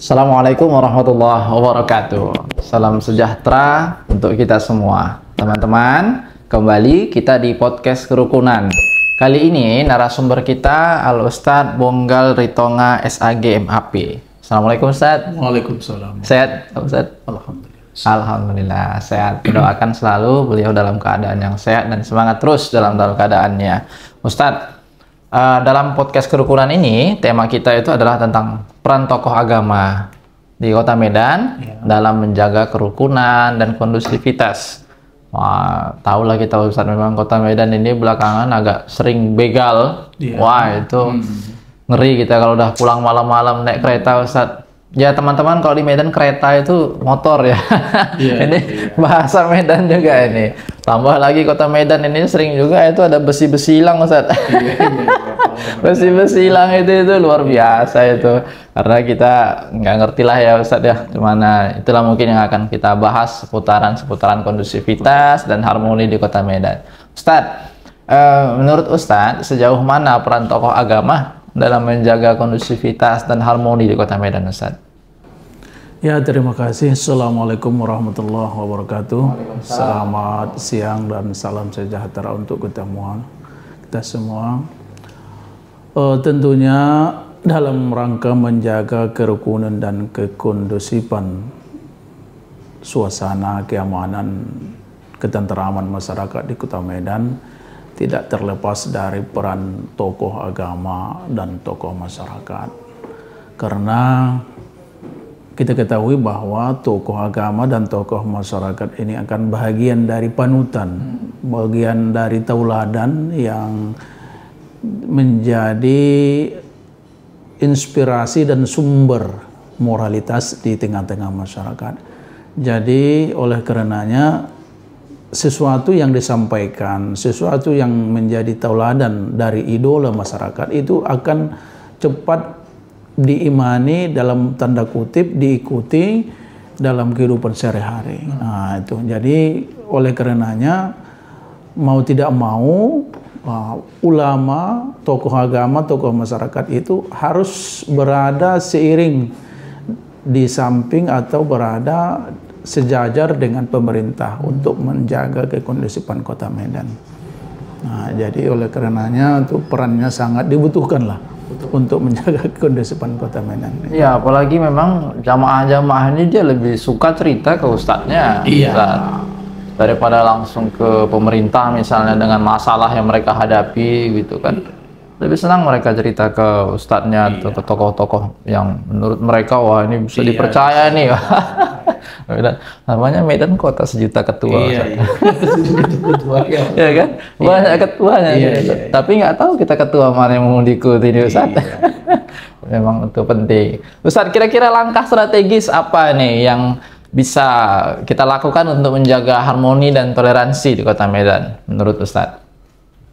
Assalamualaikum warahmatullahi wabarakatuh. Salam sejahtera untuk kita semua. Teman-teman, kembali kita di podcast Kerukunan. Kali ini narasumber kita Al-Ustadz Bonggal Ritonga SAG MAP. Assalamualaikum Ustadz. Waalaikumsalam. Sehat Ustadz? Alhamdulillah. Alhamdulillah sehat. Doakan selalu beliau dalam keadaan yang sehat dan semangat terus dalam keadaannya. Ustadz, dalam podcast Kerukunan ini, tema kita itu adalah tentang peran tokoh agama di Kota Medan dalam menjaga kerukunan dan kondusivitas. Wah, tahulah kita Ustaz, memang Kota Medan ini belakangan agak sering begal. Wah, itu ngeri kita kalau udah pulang malam-malam naik kereta Ustaz. Ya teman-teman, kalau di Medan kereta itu motor ya. Ini bahasa Medan juga ini. Tambah lagi Kota Medan ini sering juga itu ada besi-besi hilang Ustaz. Besi-besi hilang itu luar biasa itu. Karena kita nggak ngerti lah ya Ustaz ya. Gimana, itulah mungkin yang akan kita bahas seputaran kondusivitas dan harmoni di Kota Medan. Ustaz, menurut Ustaz, sejauh mana peran tokoh agama dalam menjaga kondusivitas dan harmoni di Kota Medan, Ustaz? Ya, terima kasih. Assalamualaikum warahmatullahi wabarakatuh. Selamat siang dan salam sejahtera untuk kita semua. Tentunya dalam rangka menjaga kerukunan dan kekondusifan suasana keamanan ketenteraman masyarakat di Kota Medan tidak terlepas dari peran tokoh agama dan tokoh masyarakat. Karena kita ketahui bahwa tokoh agama dan tokoh masyarakat ini akan bagian dari panutan, bagian dari tauladan yang menjadi inspirasi dan sumber moralitas di tengah-tengah masyarakat. Jadi oleh karenanya sesuatu yang disampaikan, sesuatu yang menjadi tauladan dari idola masyarakat itu akan cepat diimani, dalam tanda kutip diikuti dalam kehidupan sehari-hari. Nah, itu. Jadi oleh karenanya mau tidak mau ulama, tokoh agama, tokoh masyarakat itu harus berada seiring di samping atau berada sejajar dengan pemerintah untuk menjaga kekondusifan Kota Medan. Nah, jadi oleh karenanya itu perannya sangat dibutuhkan lah untuk menjaga kekondusifan Kota Medan. Ya, apalagi memang jamaah-jamaah ini dia lebih suka cerita ke ustadznya, Ustadz, daripada langsung ke pemerintah misalnya dengan masalah yang mereka hadapi gitu kan. Lebih senang mereka cerita ke ustadznya atau ke tokoh-tokoh yang menurut mereka wah ini bisa dipercaya nih. Namanya Medan kota sejuta ketua. Ya kan, banyak ketuanya. Tapi nggak tahu kita ketua mana yang mau diikuti ini Ustaz. Memang itu penting. Ustaz, kira-kira langkah strategis apa nih yang bisa kita lakukan untuk menjaga harmoni dan toleransi di Kota Medan menurut Ustaz?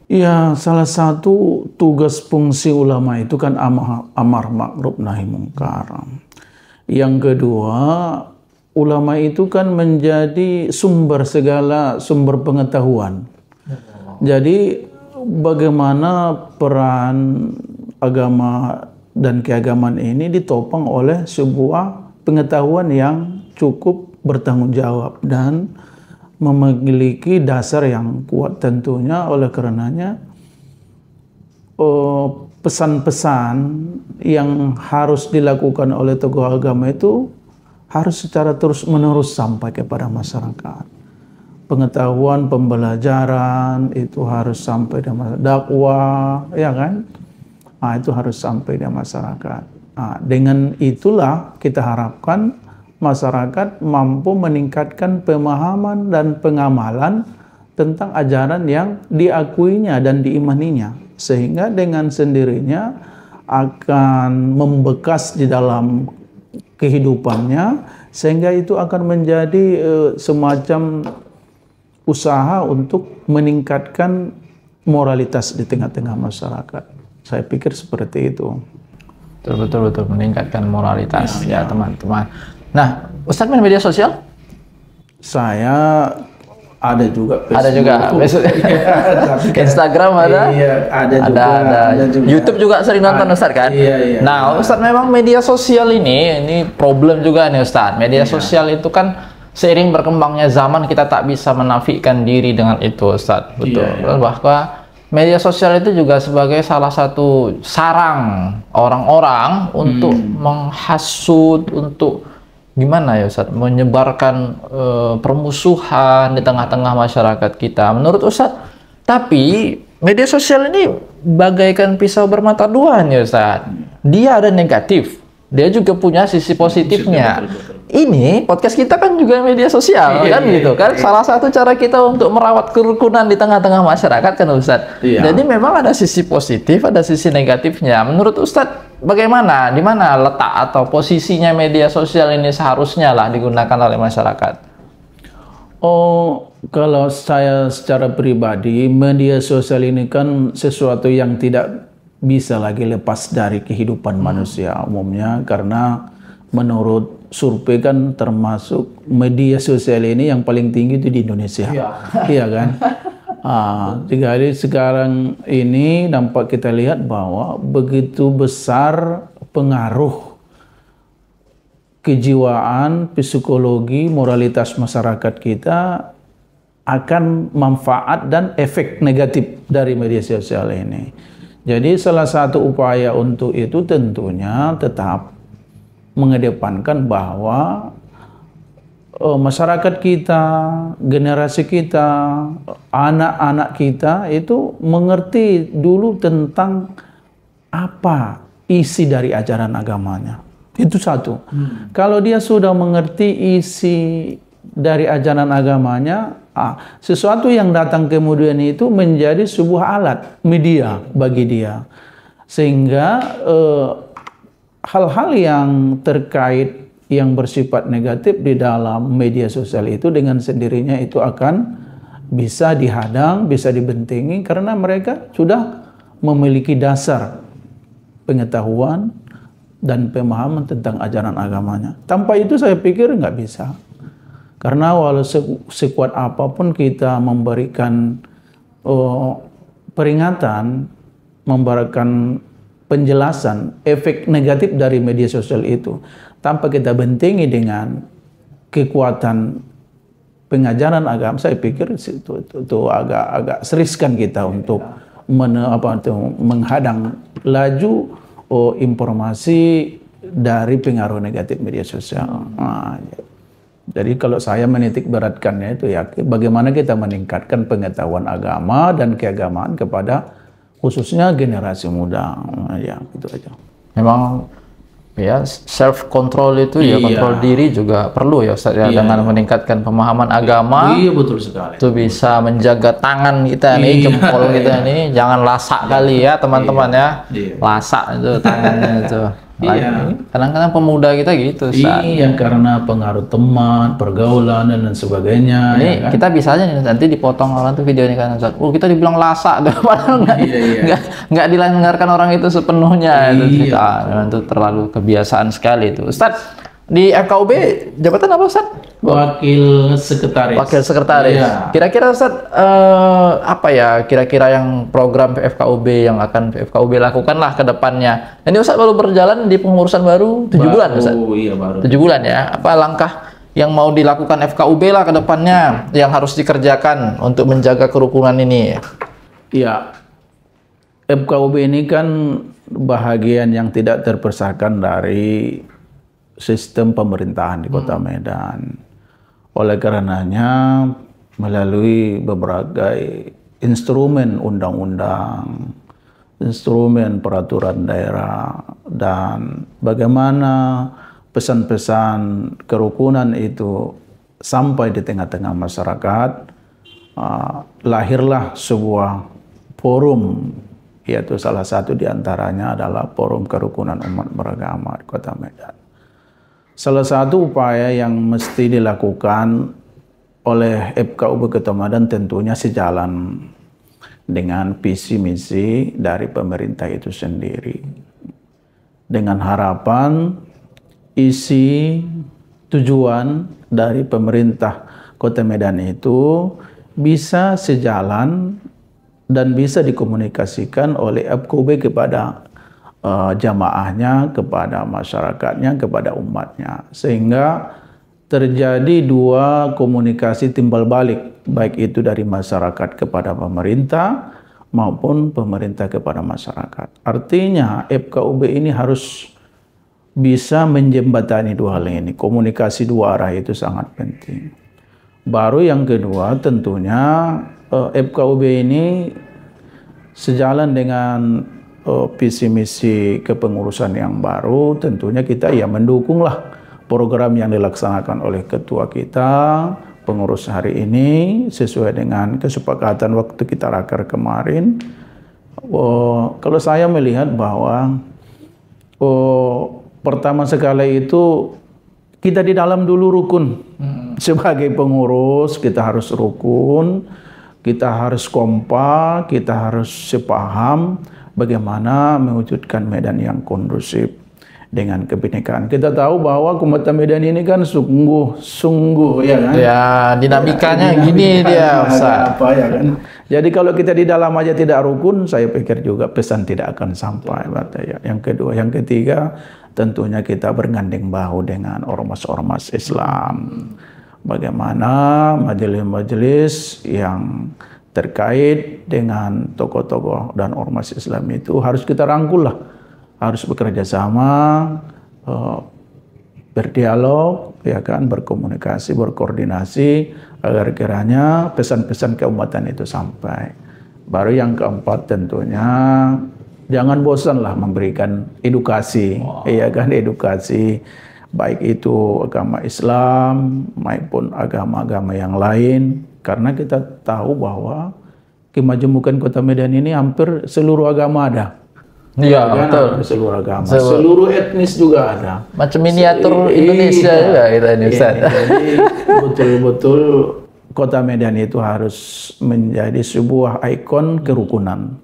Ya, salah satu tugas fungsi ulama itu kan amar ma'ruf nahi mungkar. Yang kedua, ulama itu kan menjadi segala sumber pengetahuan. Jadi bagaimana peran agama dan keagamaan ini ditopang oleh sebuah pengetahuan yang cukup bertanggung jawab dan memiliki dasar yang kuat tentunya. Oleh karenanya pesan-pesan yang harus dilakukan oleh tokoh agama itu harus secara terus-menerus sampai kepada masyarakat. Pengetahuan, pembelajaran itu harus sampai di masyarakat. Dakwah, ya kan? Nah, itu harus sampai di masyarakat. Nah, dengan itulah kita harapkan masyarakat mampu meningkatkan pemahaman dan pengamalan tentang ajaran yang diakuinya dan diimaninya, sehingga dengan sendirinya akan membekas di dalam kehidupannya, sehingga itu akan menjadi semacam usaha untuk meningkatkan moralitas di tengah-tengah masyarakat. Saya pikir seperti itu. Betul meningkatkan moralitas ya teman-teman. Nah, Ustadz main media sosial? Saya ada juga Facebook. Ada juga. Instagram ada. Iya, ada juga. Ada juga. YouTube juga sering nonton Ustaz kan? Iya. Nah, Ustaz memang media sosial ini problem juga nih Ustaz. Media sosial itu kan seiring berkembangnya zaman kita tak bisa menafikan diri dengan itu Ustaz. Betul. Bahwa media sosial itu juga sebagai salah satu sarang orang-orang untuk menghasut, untuk gimana ya Ustaz, menyebarkan permusuhan di tengah-tengah masyarakat kita. Menurut Ustaz, tapi media sosial ini bagaikan pisau bermata dua nih Ustaz. Dia ada negatif, dia juga punya sisi positifnya. Ini podcast kita kan juga media sosial kan gitu kan. Salah satu cara kita untuk merawat kerukunan di tengah-tengah masyarakat kan Ustaz. Jadi memang ada sisi positif, ada sisi negatifnya. Menurut Ustaz bagaimana? Di mana letak atau posisinya media sosial ini seharusnya lah digunakan oleh masyarakat? Oh, kalau saya secara pribadi, media sosial ini kan sesuatu yang tidak bisa lagi lepas dari kehidupan manusia umumnya, karena menurut survei kan termasuk media sosial ini yang paling tinggi itu di Indonesia. Iya kan? Jadi sekarang ini nampak kita lihat bahwa begitu besar pengaruh kejiwaan, psikologi, moralitas masyarakat kita akan manfaat dan efek negatif dari media sosial ini. Jadi salah satu upaya untuk itu tentunya tetap mengedepankan bahwa masyarakat kita, generasi kita, anak-anak kita itu mengerti dulu tentang apa isi dari ajaran agamanya. Itu satu. Kalau dia sudah mengerti isi dari ajaran agamanya, sesuatu yang datang kemudian itu menjadi sebuah alat media bagi dia. Sehingga hal-hal yang terkait yang bersifat negatif di dalam media sosial itu dengan sendirinya itu akan bisa dihadang, bisa dibentengi karena mereka sudah memiliki dasar pengetahuan dan pemahaman tentang ajaran agamanya. Tanpa itu saya pikir nggak bisa. Karena walau sekuat apapun kita memberikan peringatan, memberikan penjelasan efek negatif dari media sosial itu tanpa kita bentengi dengan kekuatan pengajaran agama, saya pikir itu agak seriskan kita untuk menghadang laju informasi dari pengaruh negatif media sosial. Jadi kalau saya menitik beratkannya itu ya bagaimana kita meningkatkan pengetahuan agama dan keagamaan kepada khususnya generasi muda, ya gitu aja. Memang ya self control itu ya kontrol diri juga perlu ya Ustaz ya, dengan meningkatkan pemahaman agama. Iya betul sekali. Itu bisa menjaga tangan kita nih, jempol kita nih, jangan lasak kali ya teman-teman ya. Lasak itu tangannya itu. Kadang-kadang pemuda kita gitu Ustaz. Iya, karena pengaruh teman, pergaulan dan sebagainya. Ini ya kan? Kita bisa aja nih nanti dipotong orang tuh videonya kan Ustaz. Kita dibilang lasak, padahal nggak didengarkan orang itu sepenuhnya. Itu kita itu terlalu kebiasaan sekali itu. Ustaz, di FKUB jabatan apa Ustaz? Wakil sekretaris. Wakil sekretaris. Kira-kira Ustaz apa ya kira-kira yang program FKUB yang akan FKUB lakukan lah ke depannya? Ini Ustaz baru berjalan di pengurusan baru 7 bulan Ustaz. Iya baru. 7 bulan ya. Apa langkah yang mau dilakukan FKUB lah ke depannya yang harus dikerjakan untuk menjaga kerukunan ini? Iya. FKUB ini kan bahagian yang tidak terpisahkan dari sistem pemerintahan di Kota Medan. Oleh karenanya melalui berbagai instrumen undang-undang, instrumen peraturan daerah, dan bagaimana pesan-pesan kerukunan itu sampai di tengah-tengah masyarakat, lahirlah sebuah forum, yaitu salah satu diantaranya adalah Forum Kerukunan Umat Beragama di Kota Medan. Salah satu upaya yang mesti dilakukan oleh FKUB Kota Medan tentunya sejalan dengan visi misi dari pemerintah itu sendiri. Dengan harapan isi tujuan dari pemerintah Kota Medan itu bisa sejalan dan bisa dikomunikasikan oleh FKUB kepada jamaahnya, kepada masyarakatnya, kepada umatnya, sehingga terjadi dua komunikasi timbal balik, baik itu dari masyarakat kepada pemerintah maupun pemerintah kepada masyarakat. Artinya FKUB ini harus bisa menjembatani dua hal ini. Komunikasi dua arah itu sangat penting. Baru yang kedua tentunya FKUB ini sejalan dengan visi misi kepengurusan yang baru, tentunya kita ya mendukunglah program yang dilaksanakan oleh ketua kita, pengurus hari ini sesuai dengan kesepakatan waktu kita raker kemarin. Kalau saya melihat bahwa pertama sekali itu kita di dalam dulu rukun. Sebagai pengurus kita harus rukun, kita harus kompak, kita harus sepaham bagaimana mewujudkan Medan yang kondusif dengan kebinekaan. Kita tahu bahwa Kota Medan ini kan sungguh ya kan? Ya, dinamikanya gini dia, Ustaz. Apa ya kan? Jadi kalau kita di dalam aja tidak rukun, saya pikir juga pesan tidak akan sampai. Ya. Yang kedua, yang ketiga, tentunya kita bergandeng bahu dengan ormas-ormas Islam. Bagaimana majelis-majelis yang terkait dengan tokoh-tokoh dan ormas Islam itu harus kita rangkul lah, harus bekerja sama, berdialog, ya kan, berkomunikasi, berkoordinasi agar kiranya pesan-pesan keumatan itu sampai. Baru yang keempat tentunya jangan bosan lah memberikan edukasi, ya kan, edukasi baik itu agama Islam maupun agama-agama yang lain. Karena kita tahu bahwa kemajemukan Kota Medan ini hampir seluruh agama ada. Iya, kan? betul. Seluruh agama, seluruh etnis juga ada. Macam miniatur Indonesia juga kita ini, Ustaz. Jadi betul-betul Kota Medan itu harus menjadi sebuah ikon kerukunan.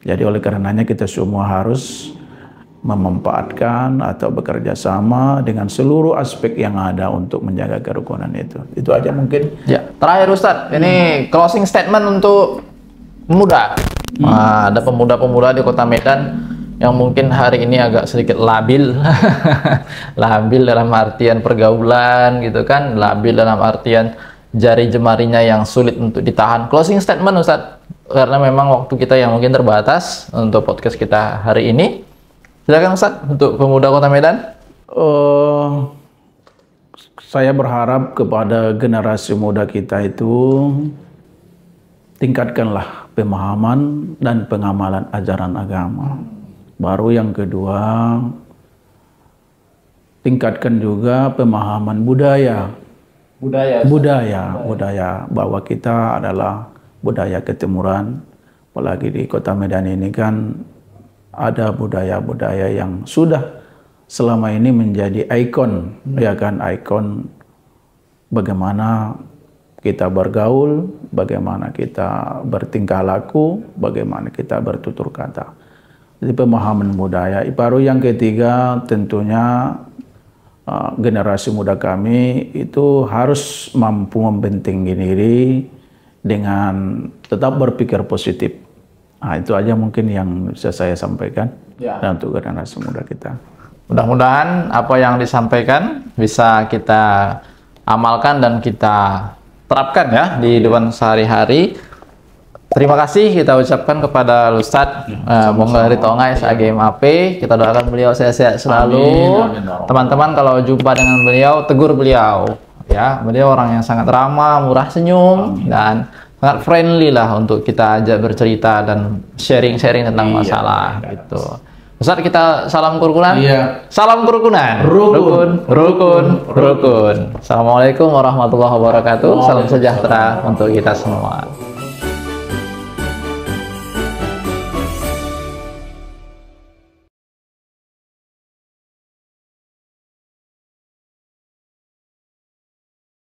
Jadi oleh karenanya kita semua harus memanfaatkan atau bekerja sama dengan seluruh aspek yang ada untuk menjaga kerukunan itu. Itu aja mungkin. Ya, terakhir Ustadz, ini closing statement untuk pemuda. Nah, ada pemuda-pemuda di Kota Medan yang mungkin hari ini agak sedikit labil. Labil dalam artian pergaulan gitu kan, labil dalam artian jari jemarinya yang sulit untuk ditahan. Closing statement Ustadz, karena memang waktu kita yang mungkin terbatas untuk podcast kita hari ini. Silakan Ustaz untuk pemuda Kota Medan. Saya berharap kepada generasi muda kita itu tingkatkanlah pemahaman dan pengamalan ajaran agama. Baru yang kedua, tingkatkan juga pemahaman budaya bahwa kita adalah budaya ketimuran. Apalagi di Kota Medan ini kan ada budaya-budaya yang sudah selama ini menjadi ikon, ya kan, ikon bagaimana kita bergaul, bagaimana kita bertingkah laku, bagaimana kita bertutur kata. Jadi pemahaman budaya. Baru yang ketiga tentunya generasi muda kami itu harus mampu membentengi diri dengan tetap berpikir positif. Nah, itu aja mungkin yang bisa saya sampaikan untuk generasi muda kita. Mudah-mudahan apa yang disampaikan bisa kita amalkan dan kita terapkan ya di depan sehari-hari. Terima kasih kita ucapkan kepada Ustadz Monggo Ritongai SAGMAP. Kita doakan beliau sehat-sehat selalu. Teman-teman kalau jumpa dengan beliau, tegur beliau. Ya, beliau orang yang sangat ramah, murah senyum, dan sangat friendly lah untuk kita ajak bercerita dan sharing-sharing tentang masalah gitu. Ustaz, kita salam kerukunan. Salam kerukunan. Rukun. Assalamualaikum warahmatullahi wabarakatuh. Salam sejahtera untuk kita semua.